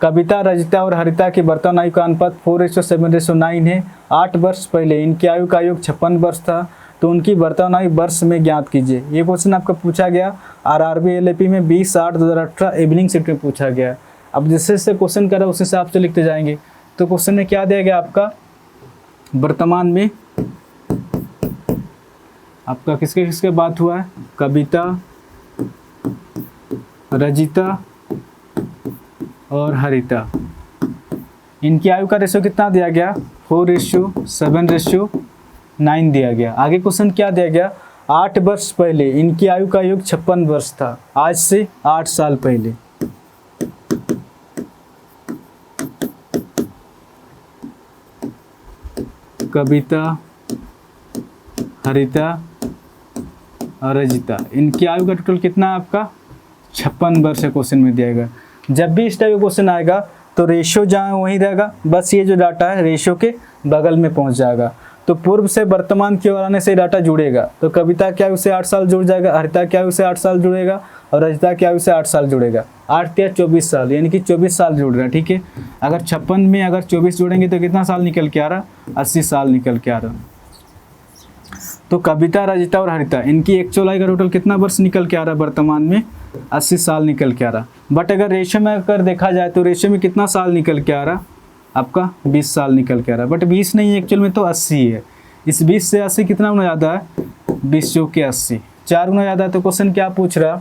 कविता, रजिता और हरिता की वर्तमान आयु का अनुपात 4:7:9 है। 8 वर्ष पहले इनकी आयु का योग 56 वर्ष था, तो उनकी वर्तमान आयु वर्ष में ज्ञात कीजिए। ये क्वेश्चन आपका पूछा गया आरआरबी एलएपी में 20/8/2018 इवनिंग शिफ्ट में पूछा गया। अब जैसे जैसे क्वेश्चन करा उस हिसाब से लिखते जाएंगे। तो क्वेश्चन में क्या दिया गया आपका, वर्तमान में आपका किसके किसके बात हुआ है, कविता, रजिता और हरिता, इनकी आयु का रेशियो कितना दिया गया, 4:7:9 दिया गया। आगे क्वेश्चन क्या दिया गया, 8 वर्ष पहले इनकी आयु का योग 56 वर्ष था, आज से 8 साल पहले। कविता, हरिता और रजिता, इनकी आयु का टोटल कितना है आपका, 56 वर्ष है क्वेश्चन में दिया गया। जब भी इस टाइप का क्वेश्चन आएगा तो रेशियो जहाँ वहीं रहेगा, बस ये जो डाटा है रेशियो के बगल में पहुंच जाएगा। तो पूर्व से वर्तमान की ओर आने से डाटा जुड़ेगा। तो कविता की आयु से 8 साल जुड़ जाएगा, हरिता की आयु से 8 साल जुड़ेगा और रजिता की आयु से 8 साल जुड़ेगा। 8 या 24 साल, यानी कि 24 साल जुड़ रहा है। ठीक है, अगर 56 में अगर 24 जोड़ेंगे तो कितना साल निकल के आ रहा, 80 साल निकल के आ रहा। तो कविता, रजिता और हरिता, इनकी एक्चुअल आयु का टोटल कितना वर्ष निकल के आ रहा है, वर्तमान में 80 साल निकल के आ रहा। बट अगर रेशियो में अगर देखा जाए तो रेशियो में कितना साल निकल के आ रहा, आपका 20 साल निकल के आ रहा। बट 20 नहीं है एक्चुअल में, तो 80 है। इस 20 से 80 कितना गुना ज़्यादा है, 20 × 80, 4 गुना ज़्यादा है। तो क्वेश्चन क्या पूछ रहा,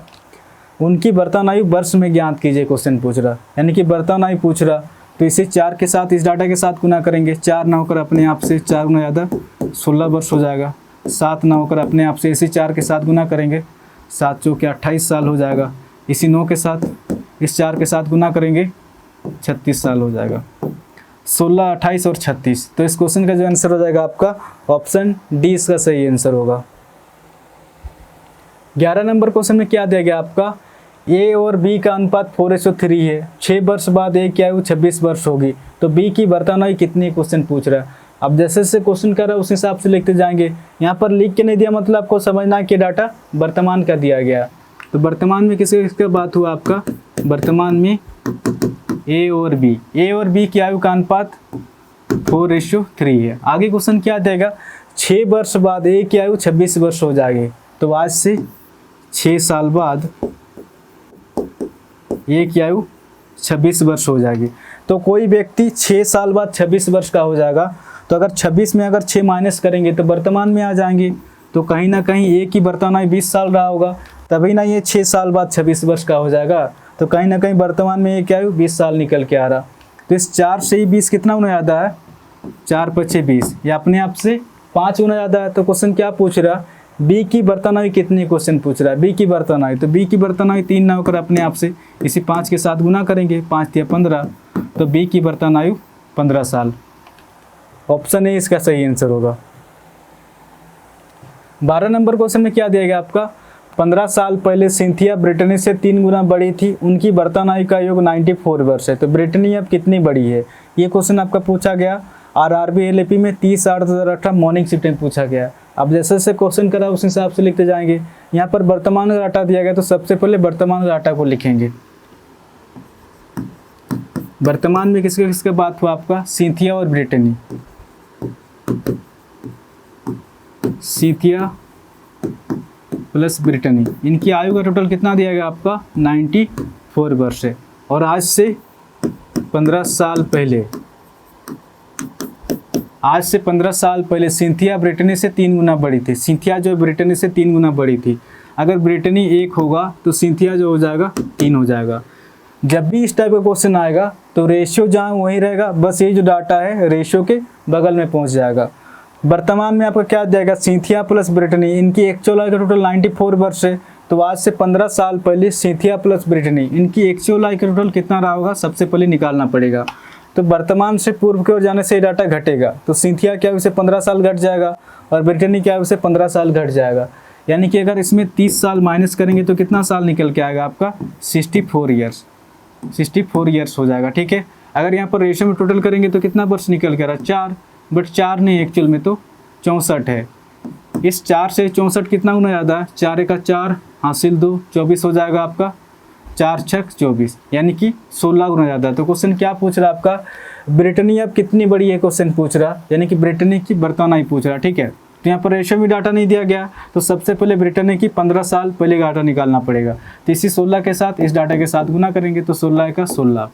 उनकी वर्तमान आयु वर्ष में ज्ञात कीजिए क्वेश्चन पूछ रहा, यानी कि वर्तमान आयु पूछ रहा। तो इसे 4 के साथ, इस डाटा के साथ गुना करेंगे, 4 ना होकर अपने आप से 4 गुना ज़्यादा 16 वर्ष हो जाएगा। 7 ना होकर अपने आप से इसी 4 के साथ गुना करेंगे, 7 × 28 साल हो जाएगा। इसी 9 के साथ इस 4 के साथ गुना करेंगे, 36 साल हो जाएगा। 16, 28 और 36। तो इस क्वेश्चन का जो आंसर हो जाएगा आपका ऑप्शन डी इसका सही आंसर होगा। 11 नंबर क्वेश्चन में क्या दिया गया आपका, ए और बी का अनुपात 4:3 है। 6 वर्ष बाद ए की आयु 26 वर्ष होगी, तो बी की वर्तमान आयु कितनी, क्वेश्चन पूछ रहा है। अब जैसे जैसे क्वेश्चन कर रहा है उस हिसाब से लिखते जाएंगे। यहाँ पर लिख के नहीं दिया, मतलब आपको समझना है कि डाटा वर्तमान का दिया गया। तो वर्तमान में किसका बात हुआ आपका, वर्तमान में ए और बी की आयु का अनुपात 4:3 है। आगे क्वेश्चन क्या देगा, 6 वर्ष बाद ए की आयु 26 वर्ष हो जाएगी, तो आज से 6 साल बाद ए की आयु 26 वर्ष हो जाएगी। तो कोई व्यक्ति 6 साल बाद 26 वर्ष का हो जाएगा, तो अगर 26 में अगर 6 माइनस करेंगे तो वर्तमान में आ जाएंगे। तो कहीं ना कहीं ए की वर्तमान आयु 20 साल रहा होगा, तभी ना ये 6 साल बाद 26 वर्ष का हो जाएगा। तो कहीं ना कहीं वर्तमान में ए की आयु 20 साल निकल के आ रहा। तो इस 4 से ही 20 कितना होना ज़्यादा है, 4 × 5 = 20, ये अपने आप से 5 गुना ज़्यादा है। तो क्वेश्चन क्या पूछ रहा, बी की वर्तमान आयु कितनी, क्वेश्चन पूछ रहा है बी की वर्तमान आयु। तो बी की वर्तमान आयु 3 ना होकर अपने आप से इसी 5 के साथ गुना करेंगे, 5 × 15, तो बी की वर्तमान आयु 15 साल। ऑप्शन ए इसका सही आंसर होगा। 12 नंबर क्वेश्चन में क्या दिया गया आपका, 15 साल पहले सिंथिया ब्रिटेनी से 3 गुना बड़ी थी, उनकी वर्तमान आयु का योग 94 वर्ष है। तो ब्रिटेनी अब कितनी बड़ी है, ये क्वेश्चन आपका पूछा गया। आरआरबी एलएपी में 30/8/2018 मॉर्निंग शिफ्ट में पूछा गया। अब जैसे जैसे क्वेश्चन करा उस हिसाब से लिखते जाएंगे। यहाँ पर वर्तमान का डाटा दिया गया, तो सबसे पहले वर्तमान का डाटा को लिखेंगे। वर्तमान में किसके किसके बात हुआ आपका, सिंथिया और ब्रिटेनी। सिंथिया प्लस ब्रिटेनी, इनकी आयु का टोटल कितना दिया गया आपका, 94 वर्ष है। और आज से 15 साल पहले सिंथिया ब्रिटेनी से 3 गुना बड़ी थी। सिंथिया जो ब्रिटेनी से 3 गुना बड़ी थी। अगर ब्रिटेनी 1 होगा तो सिंथिया जो हो जाएगा 3 हो जाएगा। जब भी इस टाइप का क्वेश्चन आएगा तो रेशियो जहाँ वहीं रहेगा, बस ये जो डाटा है रेशियो के बगल में पहुँच जाएगा। वर्तमान में आपका क्या जाएगा, सिंथिया प्लस ब्रिटेनी, इनकी एक्चुअल आयु का टोटल 94 वर्ष है। तो आज से 15 साल पहले सिंथिया प्लस ब्रिटेनी, इनकी एक्चुअल आयु का टोटल कितना रहा होगा, सबसे पहले निकालना पड़ेगा। तो वर्तमान से पूर्व की ओर जाने से ये डाटा घटेगा, तो सिंथिया की आयु से 15 साल घट जाएगा और ब्रिटेनी की आयु से 15 साल घट जाएगा। यानी कि अगर इसमें 30 साल माइनस करेंगे तो कितना साल निकल के आएगा आपका, 64 ईयर्स हो जाएगा। ठीक है, अगर यहाँ पर रेशियो में टोटल करेंगे तो कितना वर्ष निकल के आ रहा है, 4, बट 4 नहीं, एक्चुअल में तो 64 है। इस 4 से 64 कितना गुना ज़्यादा है, 4 × 4 हासिल 2, 24 हो जाएगा आपका, 4 × 6 = 24, यानी कि 16 गुना ज़्यादा है। तो क्वेश्चन क्या पूछ रहा है आपका, ब्रिटेनी अब कितनी बड़ी है, क्वेश्चन पूछ रहा, यानी कि ब्रिटेनी की वर्तमान आयु पूछ रहा। ठीक है, तो यहाँ पर रेशियो में डाटा नहीं दिया गया, तो सबसे पहले ब्रिटेनी की 15 साल पहले का डाटा निकालना पड़ेगा। तो इसी 16 के साथ इस डाटा के साथ गुना करेंगे, तो 16 × 16,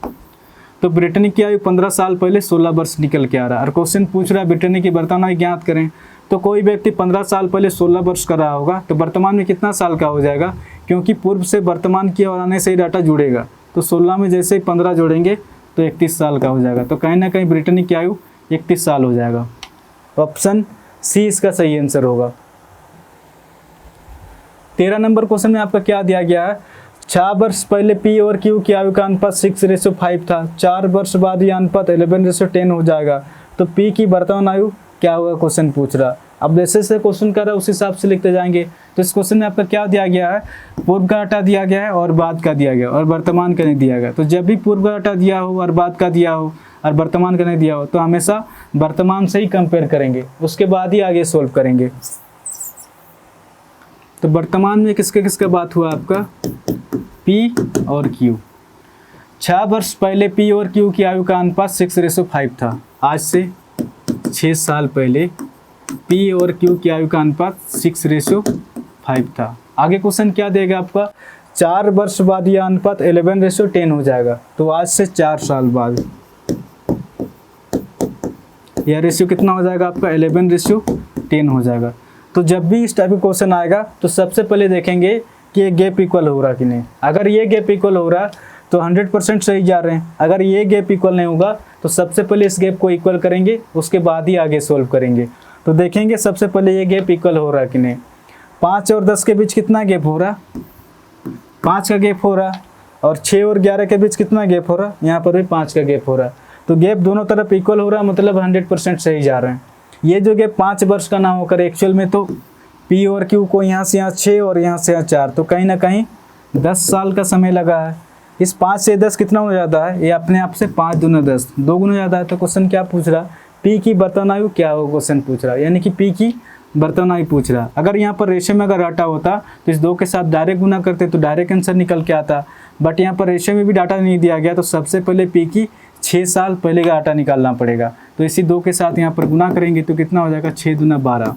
तो ब्रिटेनी की आयु 15 साल पहले 16 वर्ष निकल के आ रहा है। और क्वेश्चन पूछ रहा है ब्रिटेनी की वर्तमान आयु ज्ञात करें। तो कोई व्यक्ति 15 साल पहले 16 वर्ष का रहा होगा, तो वर्तमान में कितना साल का हो जाएगा, क्योंकि पूर्व से वर्तमान की ओर आने से ही डाटा जुड़ेगा। तो 16 में जैसे ही 15 जोड़ेंगे तो 31 साल का हो जाएगा। तो कहीं ना कहीं ब्रिटेनी की आयु 31 साल हो जाएगा। ऑप्शन सी इसका सही आंसर होगा। 13 नंबर क्वेश्चन में आपका क्या दिया गया है, 6 वर्ष पहले पी और क्यू की आयु का अनुपात 6:5 था। 4 वर्ष बाद यह अनुपात 11:10 हो जाएगा। तो पी की वर्तमान आयु क्या होगा, क्वेश्चन पूछ रहा। अब जैसे जैसे क्वेश्चन कर रहा है उस हिसाब से लिखते जाएंगे। तो इस क्वेश्चन में आपका क्या दिया गया है, पूर्व का डाटा दिया गया है और बाद का दिया गया और वर्तमान का नहीं दिया गया। तो जब भी पूर्व का डाटा दिया हो और बाद का दिया हो और वर्तमान का नहीं दिया हो, तो हमेशा वर्तमान से ही कंपेयर करेंगे, उसके बाद ही आगे सोल्व करेंगे। तो वर्तमान में किसके किसका बात हुआ आपका, पी और क्यू। 6 वर्ष पहले पी और क्यू की आयु का अनुपात 6:5 था। आज से 6 साल पहले पी और क्यू की आयु का अनुपात 6:5 था। आगे क्वेश्चन क्या देगा आपका, 4 वर्ष बाद यह अनुपात 11:10 हो जाएगा। तो आज से 4 साल बाद यह रेशियो कितना हो जाएगा आपका, 11:10 हो जाएगा। तो जब भी इस टाइप का क्वेश्चन आएगा तो सबसे पहले देखेंगे कि ये गैप इक्वल हो रहा कि नहीं। अगर ये गैप इक्वल हो रहा तो 100% सही जा रहे हैं। अगर ये गैप इक्वल नहीं होगा तो सबसे पहले इस गैप को इक्वल करेंगे, उसके बाद ही आगे सोल्व करेंगे। तो देखेंगे सबसे पहले ये गैप इक्वल हो रहा कि नहीं। 5 और 10 के बीच कितना गैप हो रहा, 5 का गैप हो रहा। और 6 और 11 के बीच कितना गैप हो रहा, यहाँ पर भी 5 का गैप हो रहा। तो तो गैप दोनों तरफ इक्वल हो रहा है, मतलब 100% सही जा रहे हैं। ये जो गैप 5 वर्ष का ना होकर एक्चुअल में तो पी और क्यू को यहाँ से यहाँ 6 और यहाँ से यहाँ 4, तो कहीं ना कहीं 10 साल का समय लगा है। इस 5 से 10 कितना हो जाता है, ये अपने आप से 5 दूना 10, 2 गुना ज़्यादा है। तो क्वेश्चन क्या पूछ रहा, पी की बर्तन आयु क्या हो, क्वेश्चन पूछ रहा है, यानी कि पी की बर्तन आयु पूछ रहा। अगर यहाँ पर रेशियो में अगर डाटा होता तो इस 2 के साथ डायरेक्ट गुना करते तो डायरेक्ट आंसर निकल के आता, बट यहाँ पर रेशियो में भी डाटा नहीं दिया गया, तो सबसे पहले पी की 6 साल पहले का डाटा निकालना पड़ेगा। तो इसी 2 के साथ यहाँ पर गुना करेंगे तो कितना हो जाएगा, 6 दूना 12।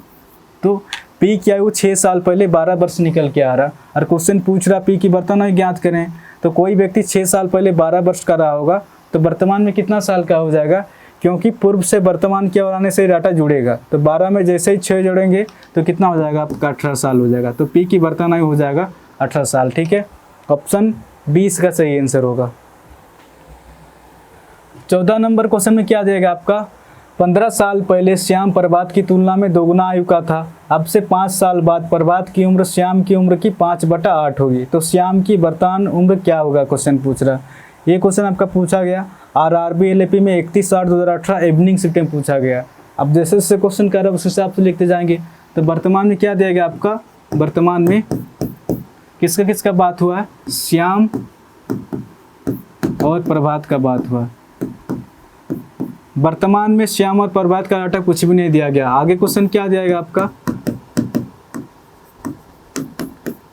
तो पी की आयु 6 साल पहले 12 वर्ष निकल के आ रहा, और क्वेश्चन पूछ रहा पी की बर्तन आयु ज्ञात करें। तो कोई व्यक्ति 6 साल पहले 12 वर्ष का रहा होगा तो वर्तमान में कितना साल का हो जाएगा, क्योंकि पूर्व से वर्तमान की ओर आने से डाटा जुड़ेगा। तो 12 में जैसे ही 6 जोड़ेंगे तो कितना हो जाएगा आपका, 18 साल हो जाएगा। तो पी की बर्तन आयु हो जाएगा 18 साल। ठीक है, ऑप्शन 20 का सही आंसर होगा। 14 नंबर क्वेश्चन में क्या देगा आपका, 15 साल पहले श्याम प्रभात की तुलना में 2 गुना आयु का था। अब से 5 साल बाद प्रभात की उम्र श्याम की उम्र की 5/8 होगी। तो श्याम की वर्तमान उम्र क्या होगा, क्वेश्चन पूछ रहा। ये क्वेश्चन आपका पूछा गया RRB LAP में 31/8/2018 इवनिंग शिफ्ट में पूछा गया। अब जैसे जैसे क्वेश्चन कर रहा है उस हिसाब से लिखते जाएंगे। तो वर्तमान में क्या दिया गया आपका, वर्तमान में किसका किसका बात हुआ है, श्याम और प्रभात का बात हुआ। वर्तमान में श्याम और प्रभात का डाटा कुछ भी नहीं दिया गया। आगे क्वेश्चन क्या दिया आपका,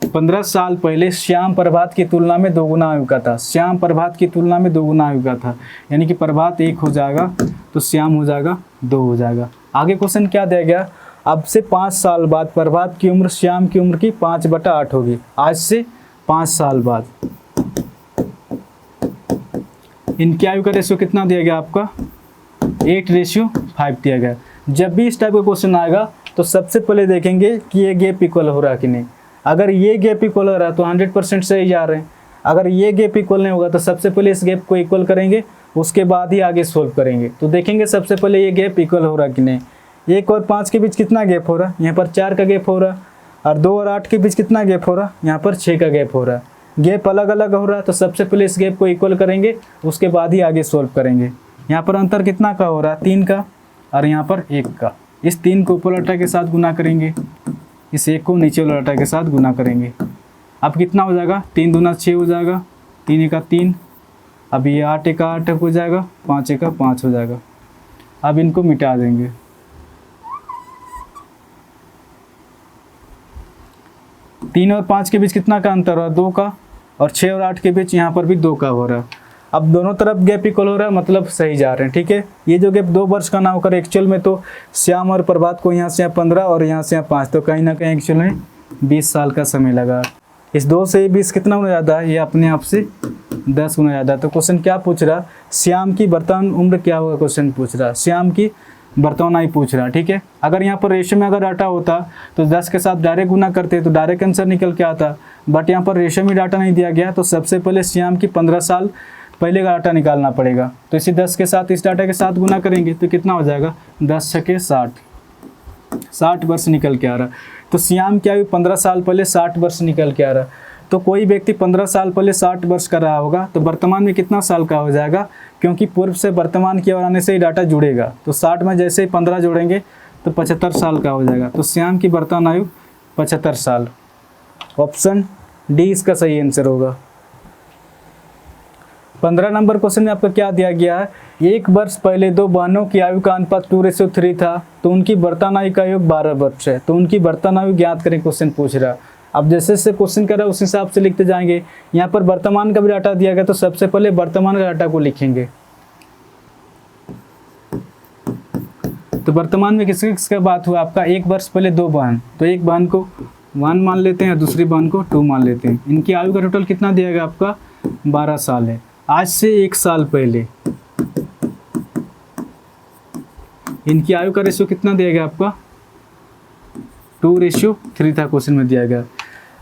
15 साल पहले श्याम प्रभात की तुलना में 2 गुना आयु का था। श्याम प्रभात की तुलना में 2 गुना आयु का था, यानी कि प्रभात 1 हो जाएगा तो श्याम हो जाएगा 2 हो जाएगा। आगे क्वेश्चन क्या दिया गया, अब से 5 साल बाद प्रभात की उम्र श्याम की उम्र की 5/8 होगी। आज से 5 साल बाद इनकी आयु का रेशियो कितना दिया गया आपका, 8:5 दिया गया। जब भी इस टाइप का क्वेश्चन आएगा तो सबसे पहले देखेंगे कि ये गैप इक्वल हो रहा है कि नहीं। अगर ये गैप इक्वल हो रहा है तो 100% सही जा रहे हैं। अगर ये गैप इक्वल नहीं होगा तो सबसे पहले इस गैप को इक्वल करेंगे, उसके बाद ही आगे सोल्व करेंगे। तो देखेंगे सबसे पहले ये गैप इक्वल हो रहा है कि नहीं। 1 और 5 के बीच कितना गैप हो रहा है, यहाँ पर 4 का गैप हो रहा है। और 2 और 8 के बीच कितना गैप हो रहा है, यहाँ पर 6 का गैप हो रहा है। गैप अलग अलग हो रहा है तो सबसे पहले इस गैप को इक्वल करेंगे, उसके बाद ही आगे सोल्व करेंगे। यहाँ पर अंतर कितना का हो रहा है, 3 का, और यहाँ पर 1 का। इस 3 को ऊपर डाटा के साथ गुना करेंगे, इस 1 को नीचे वाला डाटा के साथ गुना करेंगे। अब कितना हो जाएगा, 3 दूना 6 हो जाएगा, 3 एका 3। अब ये 8 एका 8 हो जाएगा, 5 एका 5 हो जाएगा। अब इनको मिटा देंगे। तीन और 5 के बीच कितना का अंतर हो रहा है, 2 का, और 6 और 8 के बीच यहाँ पर भी 2 का हो रहा है। अब दोनों तरफ गैप इक्वल हो रहा है, मतलब सही जा रहे हैं। ठीक है, ये जो गैप 2 वर्ष का ना होकर एक्चुअल में तो श्याम और प्रभात को यहाँ से यहाँ 15 और यहाँ से यहाँ 5, तो कहीं ना कहीं एक्चुअल में 20 साल का समय लगा। इस 2 से 20 कितना गुना ज़्यादा है, ये अपने आप से 10 गुना ज़्यादा। तो क्वेश्चन क्या पूछ रहा, श्याम की वर्तमान उम्र क्या होगा, क्वेश्चन पूछ रहा, श्याम की वर्तमान आयु पूछ रहा। ठीक है, अगर यहाँ पर रेशियो में अगर डाटा होता तो 10 के साथ डायरेक्ट गुना करते तो डायरेक्ट आंसर निकल के आता, बट यहाँ पर रेशियो में डाटा नहीं दिया गया। तो सबसे पहले श्याम की 15 साल पहले का डाटा निकालना पड़ेगा। तो इसी 10 के साथ इस डाटा के साथ गुना करेंगे तो कितना हो जाएगा, 10 छके 60 वर्ष निकल के आ रहा। तो श्याम की आयु 15 साल पहले 60 वर्ष निकल के आ रहा। तो कोई व्यक्ति 15 साल पहले 60 वर्ष का रहा होगा तो वर्तमान में कितना साल का हो जाएगा, क्योंकि पूर्व से वर्तमान की ओर आने से ही डाटा जुड़ेगा। तो 60 में जैसे ही 15 जोड़ेंगे तो 75 साल का हो जाएगा। तो श्याम की वर्तमान आयु 75 साल। ऑप्शन डी इसका सही आंसर होगा। 15 नंबर क्वेश्चन में आपका क्या दिया गया है, 1 वर्ष पहले 2 बहनों की आयु का अनुपात 2:3 था, तो उनकी वर्तमान आयु का योग 12 वर्ष है। तो उनकी वर्तमान आयु ज्ञात करें, क्वेश्चन पूछ रहा। अब जैसे जैसे क्वेश्चन कर रहा है उस हिसाब से लिखते जाएंगे। यहाँ पर वर्तमान का भी डाटा दिया गया तो सबसे पहले वर्तमान का डाटा को लिखेंगे। तो वर्तमान में किसका बात हुआ आपका, 1 वर्ष पहले 2 बहन, तो एक बहन को 1 मान लेते हैं, दूसरी बहन को 2 मान लेते हैं। इनकी आयु का टोटल कितना दिया गया आपका, 12 साल है। आज से 1 साल पहले इनकी आयु का रेशियो कितना दिया गया आपका, 2:3 था क्वेश्चन में दिया गया।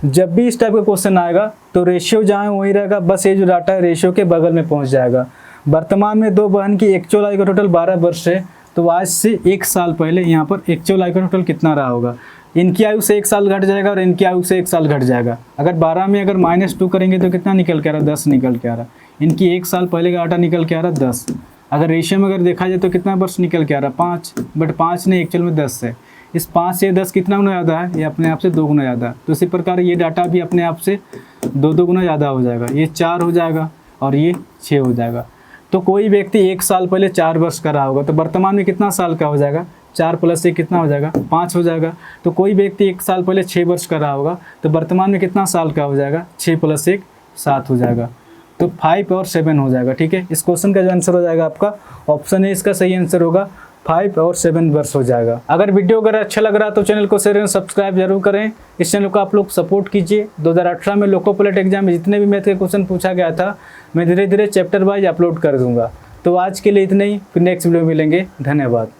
जब भी इस टाइप का क्वेश्चन आएगा तो रेशियो जहाँ है वही रहेगा, बस ये जो डाटा है रेशियो के बगल में पहुंच जाएगा। वर्तमान में 2 बहन की एक्चुअल आयु का टोटल 12 वर्ष है, तो आज से 1 साल पहले यहाँ पर एक्चुअल आयु का टोटल कितना रहा होगा। इनकी आयु से 1 साल घट जाएगा और इनकी आयु से 1 साल घट जाएगा। अगर 12 में अगर -2 करेंगे तो कितना निकल के आ रहा, 10 निकल के आ रहा। इनकी 1 साल पहले का डाटा निकल के आ रहा 10, अगर रेशियो में अगर देखा जाए तो कितना वर्ष निकल के आ रहा है 5, बट 5 नहीं एक्चुअल में 10 है। इस 5 से 10 कितना गुना ज़्यादा है, ये अपने आप से 2 गुना ज़्यादा। तो इसी प्रकार ये डाटा भी अपने आप से 2 गुना ज़्यादा हो जाएगा। ये 4 हो जाएगा और ये 6 हो जाएगा। तो कोई व्यक्ति 1 साल पहले 4 वर्ष का रहा होगा तो वर्तमान में कितना साल का हो जाएगा, 4 + 1 कितना हो जाएगा, 5 हो जाएगा। तो कोई व्यक्ति 1 साल पहले 6 वर्ष का रहा होगा तो वर्तमान में कितना साल का हो जाएगा, 6 + 1 7 हो जाएगा। तो 5 और 7 हो जाएगा। ठीक है, इस क्वेश्चन का जो आंसर हो जाएगा आपका ऑप्शन है, इसका सही आंसर होगा 5 और 7 वर्ष हो जाएगा। अगर वीडियो अगर अच्छा लग रहा तो चैनल को शेयर एंड सब्सक्राइब जरूर करें। इस चैनल को आप लोग सपोर्ट कीजिए। 2018 में लोको पायलट एग्जाम में जितने भी मैथ के क्वेश्चन पूछा गया था मैं धीरे धीरे चैप्टर वाइज अपलोड कर दूंगा। तो आज के लिए इतना ही, फिर नेक्स्ट वीडियो में मिलेंगे। धन्यवाद।